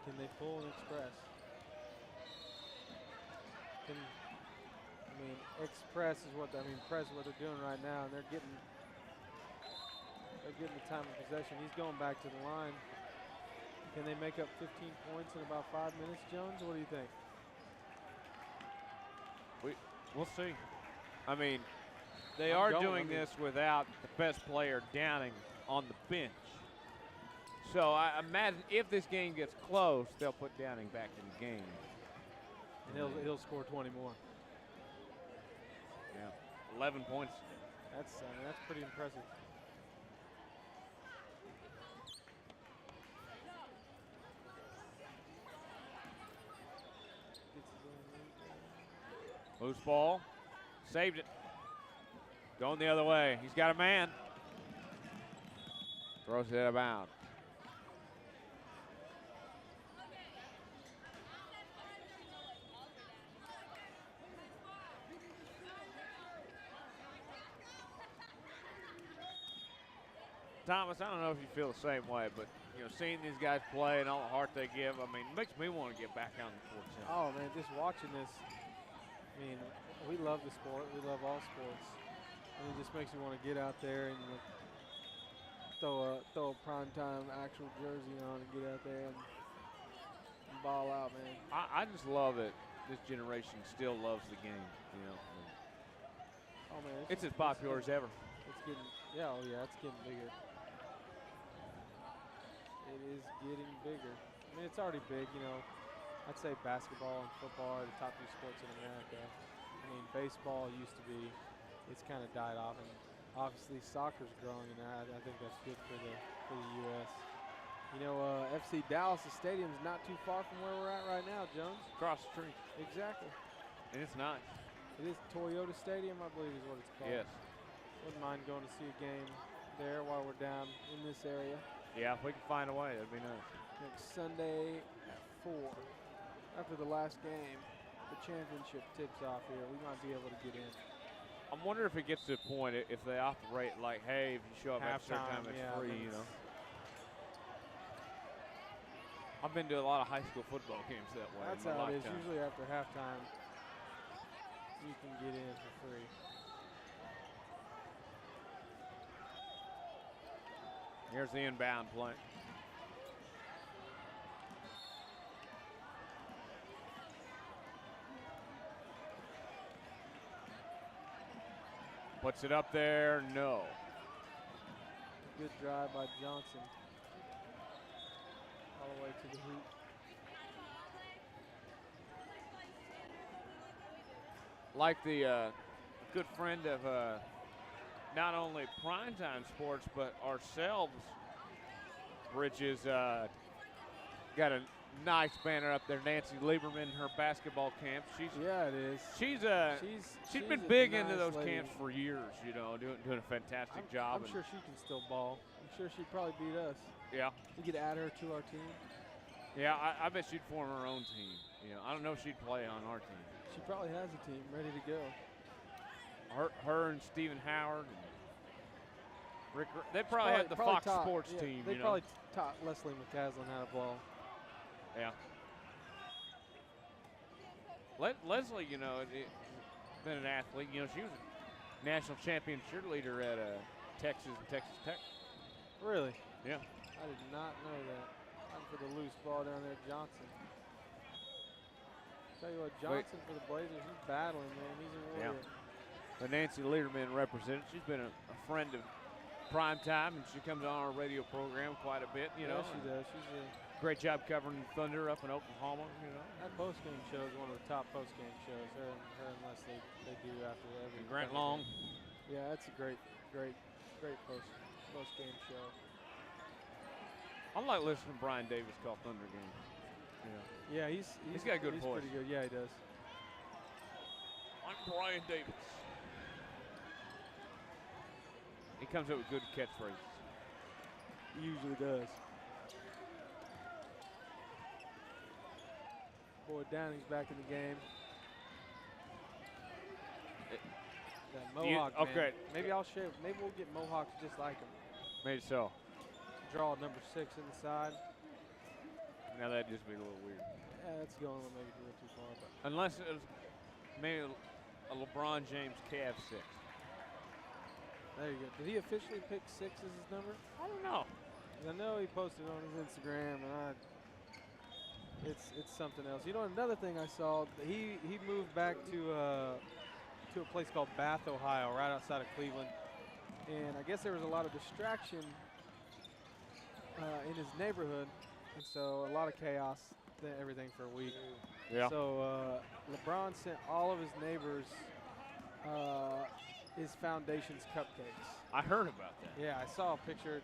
Can they pull an express? I mean, express is what press is what they're doing right now, and they're getting the time of possession. He's going back to the line. Can they make up 15 points in about 5 minutes, Jones? What do you think? We'll see. I mean, they I'm are going. doing this without the best player Downing on the bench. So I imagine if this game gets close, they'll put Downing back in the game. And he'll score 20 more. Yeah, 11 points. That's pretty impressive. Loose ball, saved it. Going the other way. He's got a man. Throws it out of bounds. Thomas, I don't know if you feel the same way, but seeing these guys play and all the heart they give, I mean, makes me want to get back on the court. Oh man, just watching this. I mean, we love the sport. We love all sports. And it just makes you want to get out there and throw a primetime actual jersey on and get out there and ball out, man. I just love it. This generation still loves the game. Oh man, It's as popular as ever. It's getting, it's getting bigger. It is getting bigger. I mean, it's already big, I'd say basketball and football are the top 2 sports in America. I mean, baseball used to be, it's kind of died off, and obviously soccer's growing, and I think that's good for the U.S. FC Dallas Stadium is not too far from where we're at right now, Jones. Across the street. Exactly. And it's nice. It is Toyota Stadium, I believe is what it's called. Yes. Wouldn't mind going to see a game there while we're down in this area. Yeah, if we can find a way, that'd be nice. Next Sunday at 4. After the last game, the championship tips off here. We might be able to get in. I'm wondering if it gets to a point if they operate like, hey, if you show up at a certain time, it's free, I've been to a lot of high school football games that way. That's how it is. Usually after halftime, you can get in for free. Here's the inbound play. Puts it up there, no. Good drive by Johnson. All the way to the hoop. Like the good friend of not only Primetime Sports, but ourselves, Bridges, got a nice banner up there. Nancy Lieberman, her basketball camp. Yeah, it is. She's been a big nice into those lady. camps for years, doing a fantastic job. I'm sure she can still ball. I'm sure she'd probably beat us. Yeah. We could add her to our team. Yeah, I bet she'd form her own team. I don't know if she'd play on our team. She probably has a team ready to go. Her and Stephen Howard and Rick, they probably had the Fox Sports team. They probably taught Leslie McCaslin how to ball. Yeah. Leslie, been an athlete. She was a national champion cheerleader at Texas and Texas Tech. Really? Yeah. I did not know that. For the loose ball down there, Johnson. Tell you what, Johnson for the Blazers, he's battling, man. He's a warrior. Yeah. The Nancy Lieberman represented. She's been a friend of Primetime, and she comes on our radio program quite a bit. Yeah, she does. She's a great job covering Thunder up in Oklahoma. That post-game show is one of the top post-game shows. Her and Leslie, they do after every. And Grant Long. Yeah, that's a great post-game show. I like listening to Brian Davis call Thunder games. Yeah, he's got a good voice. Pretty good. Yeah, he does. I'm Brian Davis. He comes up with good catchphrases. He usually does. Boy, Downing's back in the game. That Mohawk man. okay. Maybe I'll share. Maybe we'll get Mohawks just like him. Maybe so. Draw number 6 inside. Now that'd just be a little weird. Yeah, that's going maybe a little too far. But Unless it was maybe a LeBron James Cavs 6. there you go. Did he officially pick 6 as his number? I don't know. I know he posted on his Instagram, and it's something else. You know, another thing I saw, he moved back to a place called Bath, Ohio, right outside of Cleveland, and I guess there was a lot of distraction in his neighborhood, and so a lot of chaos, everything for a week. Yeah. So LeBron sent all of his neighbors his foundation's cupcakes. I heard about that. Yeah, I saw a picture.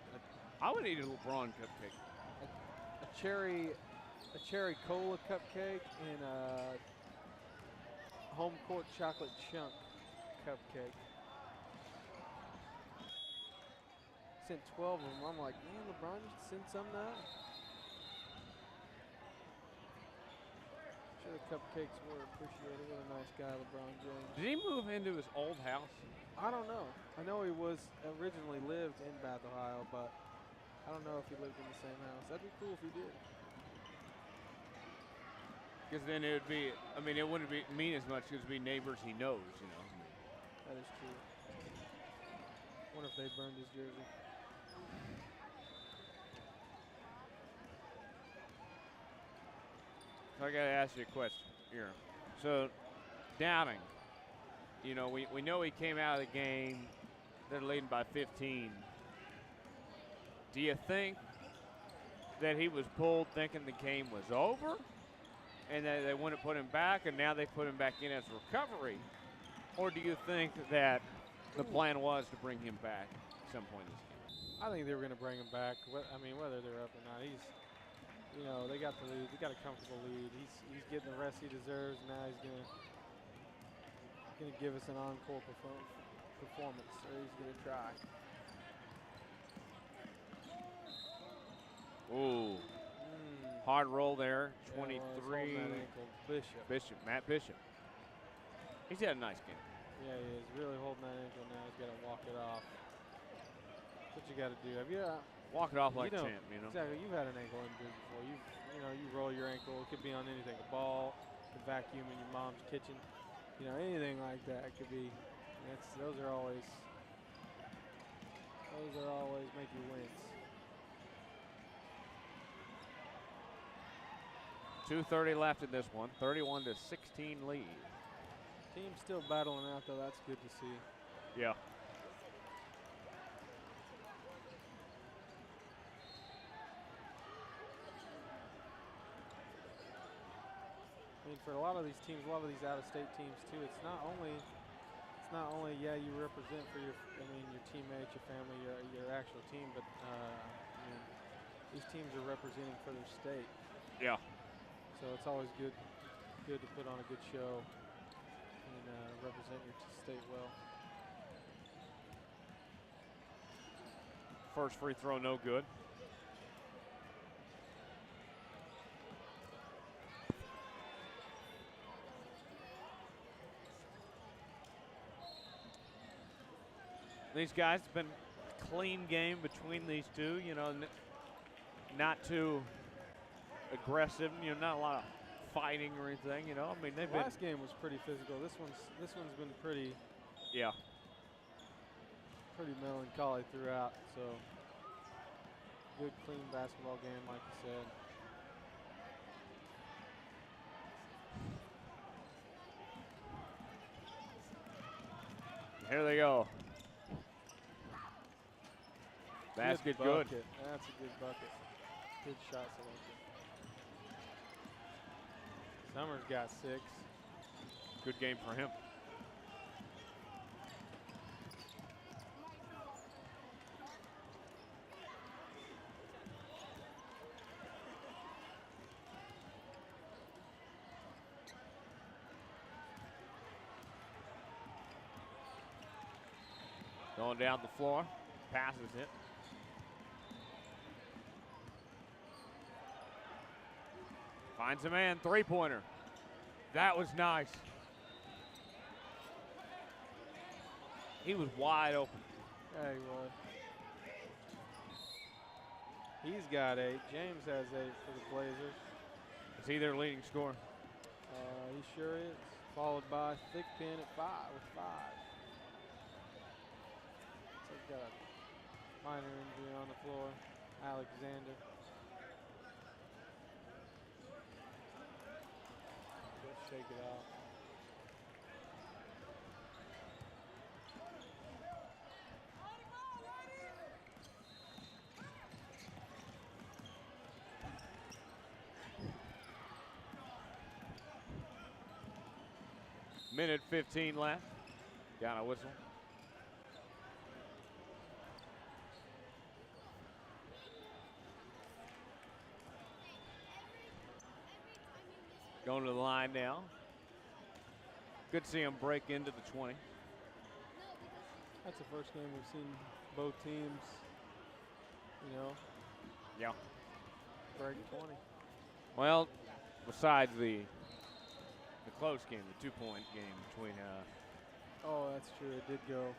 I would eat a LeBron cupcake. A cherry cola cupcake and a home court chocolate chunk cupcake. Sent 12 of them. I'm like, man, LeBron, you should send some now. Sure, the cupcakes were appreciated. What a nice guy, LeBron James. Did he move into his old house? I don't know. I know he was originally lived in Bath, Ohio, but I don't know if he lived in the same house. That'd be cool if he did. Because then it would be, I mean, it wouldn't mean as much because it'd be neighbors he knows, you know. That is true. Wonder if they burned his jersey. So I got to ask you a question here. So, Downing, you know, we know he came out of the game, they're leading by 15. Do you think that he was pulled thinking the game was over and that they wouldn't put him back and now they put him back in as recovery? Or do you think that the plan was to bring him back at some point in this game? I think they were going to bring him back. I mean, whether they're up or not, he's, you know, they got the lead. They got a comfortable lead. He's getting the rest he deserves. Now he's gonna give us an encore performance, or he's gonna try. Ooh, hard roll there. 23. Yeah, Bishop, Matt Bishop. He's had a nice game. Yeah, he is really holding that ankle now. He's got to walk it off. That's what you got to do. Have you? Walk it off like you know, champ, you know. Exactly. You've had an ankle injury before. You roll your ankle. It could be on anything. A ball, a vacuum in your mom's kitchen. You know, anything like that. It could be. Those are always make you wince. 2:30 left in this one. 31-16 lead. Team's still battling out though. That's good to see. Yeah. I mean, for a lot of these teams, a lot of these out-of-state teams too, it's not only yeah, you represent for your teammates, your family, your actual team, but I mean, these teams are representing for their state. Yeah. So it's always good to put on a good show and represent your state well. First free throw, no good. These guys, it's been a clean game between these two, you know, not too aggressive, you know, not a lot of fighting or anything, you know. I mean, The last game was pretty physical. This one's been pretty melancholy throughout. So good, clean basketball game, like you said. Here they go. Basket good. That's a good bucket. Good shot selection. Summers got 6. Good game for him. Going down the floor, passes it. Finds a man, three-pointer. That was nice. He was wide open. Yeah, he was. He's got 8. James has 8 for the Blazers. Is he their leading scorer? He sure is. Followed by Thick Pin at 5 with 5. So he's got a minor injury on the floor. Alexander. Let's shake it out. Minute 15 left. Got a whistle. Going to the line now. Good to see him break into the 20. That's the first game we've seen both teams, Yeah. break 20. Well, besides the close game, the 2-point game between Oh, that's true. It did go.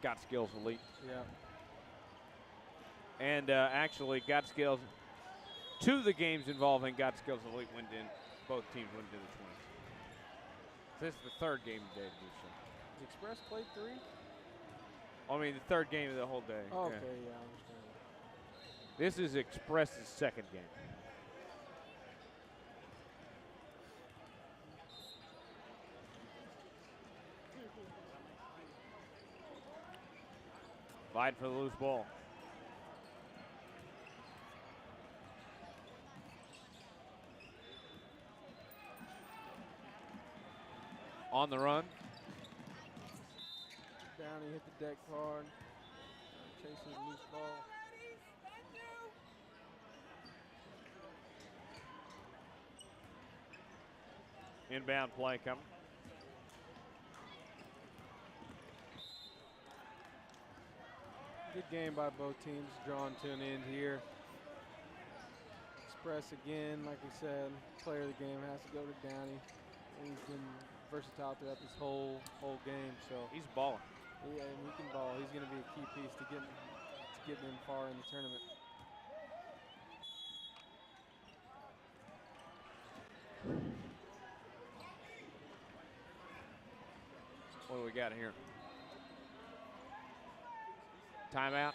Got Skills Elite. Yeah. And actually, Got Skills, 2 of the games involving Got Skills Elite went in, both teams went into the 20s. This is the third game today to do so. Has Express played 3? I mean, the third game of the whole day. Oh, yeah. okay, yeah, I understand. This is Express's second game. Fight for the loose ball. On the run. Downey hit the deck hard. Chasing the loose ball. Inbound play coming. Good game by both teams, drawn to an end here. Express again, like we said, player of the game has to go to Downey. He's been versatile throughout this whole game, so He's balling. yeah, and he can ball. He's going to be a key piece to getting them far in the tournament. What do we got here? Timeout.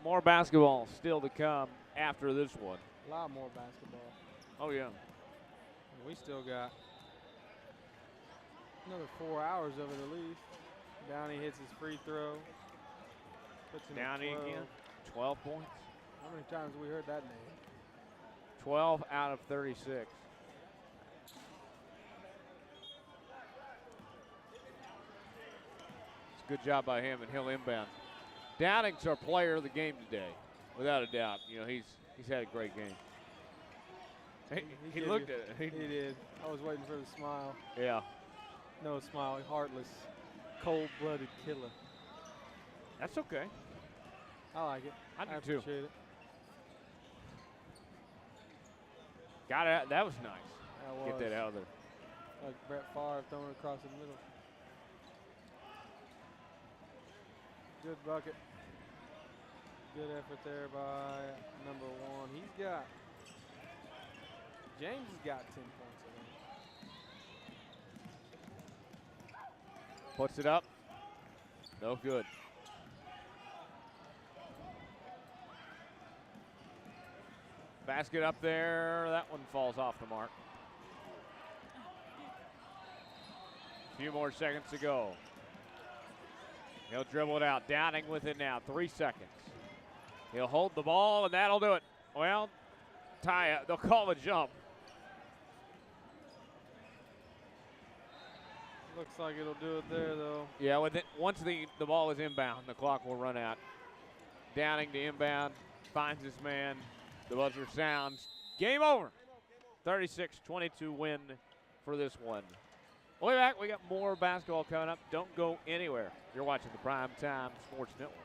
More basketball still to come after this one. A lot more basketball. Oh, yeah. And we still got another 4 hours of it at least. Downey hits his free throw. Puts him at Downey 12. again. 12 points. How many times have we heard that name? 12 out of 36. It's a good job by him, and he'll inbound. Downing's our player of the game today, without a doubt. You know, he's had a great game. He gave looked you- at it. He did. I was waiting for the smile. Yeah. No smile, heartless, cold-blooded killer. That's okay. I like it. I do too. appreciate it. Got it. That was nice. That Get was that out of there. like Brett Favre throwing it across the middle. Good bucket. Good effort there by number 1. James has got 10 points, I think. Puts it up. No good. Basket up there. That one falls off the mark. A few more seconds to go. He'll dribble it out. Downing with it now. 3 seconds. He'll hold the ball, and that'll do it. Well, tie it. They'll call a jump. Looks like it'll do it there, though. Yeah, once the ball is inbound, the clock will run out. Downing to inbound. Finds his man. The buzzer sounds. Game over. 36-22 win for this one. We'll be back. We got more basketball coming up. Don't go anywhere. You're watching the Prime Time Sports Network.